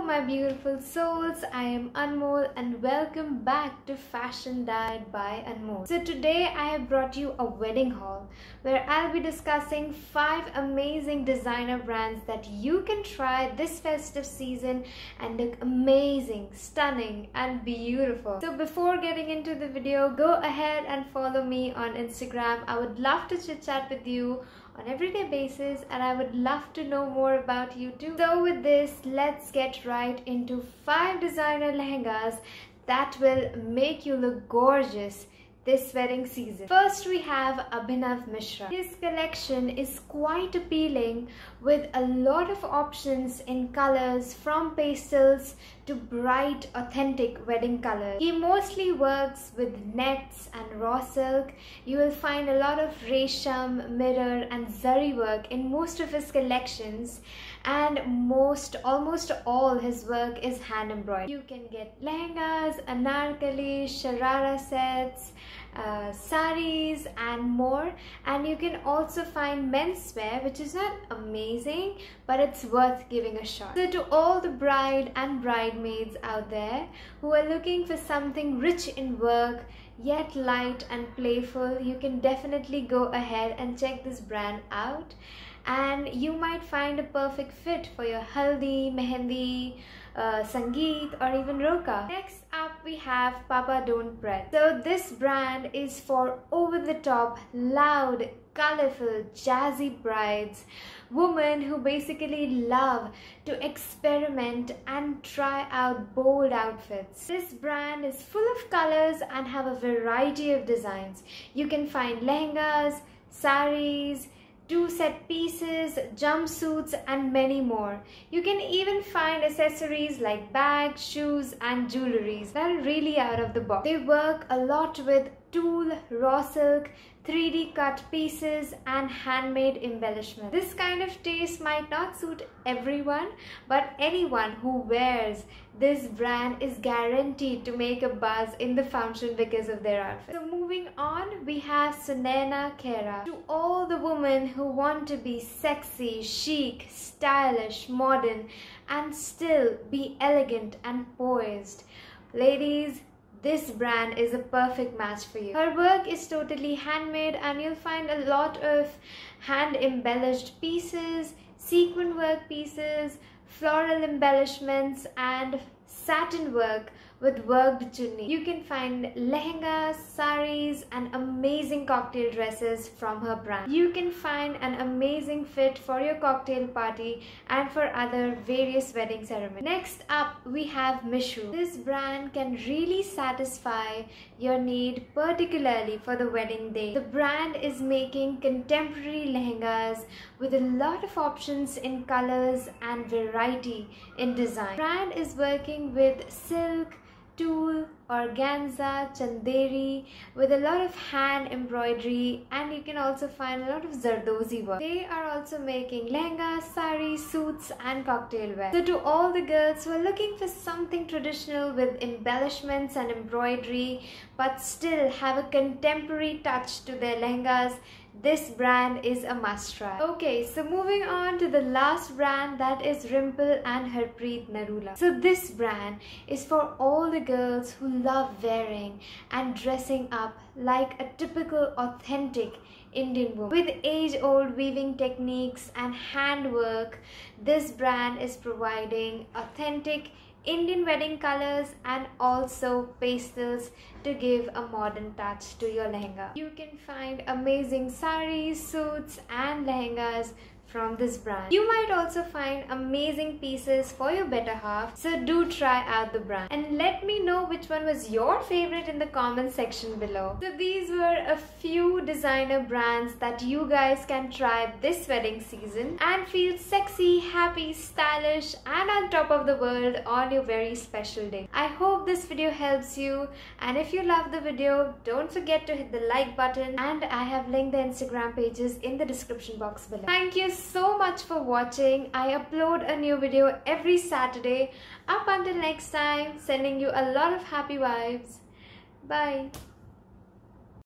my beautiful souls, I am Anmol and welcome back to Fashion Diet by Anmol. So today I have brought you a wedding haul where I'll be discussing 5 amazing designer brands that you can try this festive season and look amazing, stunning and beautiful. So before getting into the video, go ahead and follow me on Instagram. I would love to chit chat with you on everyday basis and I would love to know more about you too. So with this, let's get right into 5 designer lehengas that will make you look gorgeous this wedding season. First we have Abhinav Mishra. His collection is quite appealing with a lot of options in colors from pastels to bright authentic wedding colors. He mostly works with nets and raw silk. You will find a lot of resham, mirror and zari work in most of his collections, and almost all his work is hand embroidered. You can get lehengas, anarkali, sharara sets, saris and more, and you can also find menswear which is not amazing but it's worth giving a shot. So to all the bride and bridesmaids out there who are looking for something rich in work yet light and playful, you can definitely go ahead and check this brand out and you might find a perfect fit for your haldi, mehendi, sangeet or even roka. Next up we have Papa Don't Fret. So this brand is for over the top, loud, colorful, jazzy brides, women who basically love to experiment and try out bold outfits. This brand is full of colors and have a variety of designs. You can find lehengas, saris, 2-set pieces, jumpsuits and many more. You can even find accessories like bags, shoes and jewelries that are really out of the box. They work a lot with tulle, raw silk, 3D cut pieces and handmade embellishment. This kind of taste might not suit everyone, but anyone who wears this brand is guaranteed to make a buzz in the function because of their outfit. So moving on, we have Sunaina Khera. To all the women who want to be sexy, chic, stylish, modern and still be elegant and poised, ladies, this brand is a perfect match for you. Her work is totally handmade and you'll find a lot of hand embellished pieces, sequin work pieces, floral embellishments and satin work with worked chunni. You can find lehengas, saris and amazing cocktail dresses from her brand. You can find an amazing fit for your cocktail party and for other various wedding ceremonies. Next up we have Mishru. This brand can really satisfy your need, particularly for the wedding day. The brand is making contemporary lehengas with a lot of options in colors and variety in design. The brand is working with silk, tulle, organza, chanderi with a lot of hand embroidery, and you can also find a lot of zardozi work. They are also making lehengas, saris, suits and cocktail wear. So to all the girls who are looking for something traditional with embellishments and embroidery but still have a contemporary touch to their lehengas, this brand is a must try. Okay, so moving on to the last brand, that is Rimple and Harpreet Narula. So this brand is for all the girls who love wearing and dressing up like a typical authentic Indian woman. With age-old weaving techniques and handwork, this brand is providing authentic Indian wedding colors and also pastels to give a modern touch to your lehenga. You can find amazing saris, suits and lehengas from this brand. You might also find amazing pieces for your better half, so do try out the brand and let me know which one was your favorite in the comment section below. So these were a few designer brands that you guys can try this wedding season and feel sexy, happy, stylish and on top of the world on your very special day. I hope this video helps you, and if you love the video, don't forget to hit the like button, and I have linked the Instagram pages in the description box below. Thank you so much for watching. I upload a new video every Saturday. Up until next time, sending you a lot of happy vibes. Bye.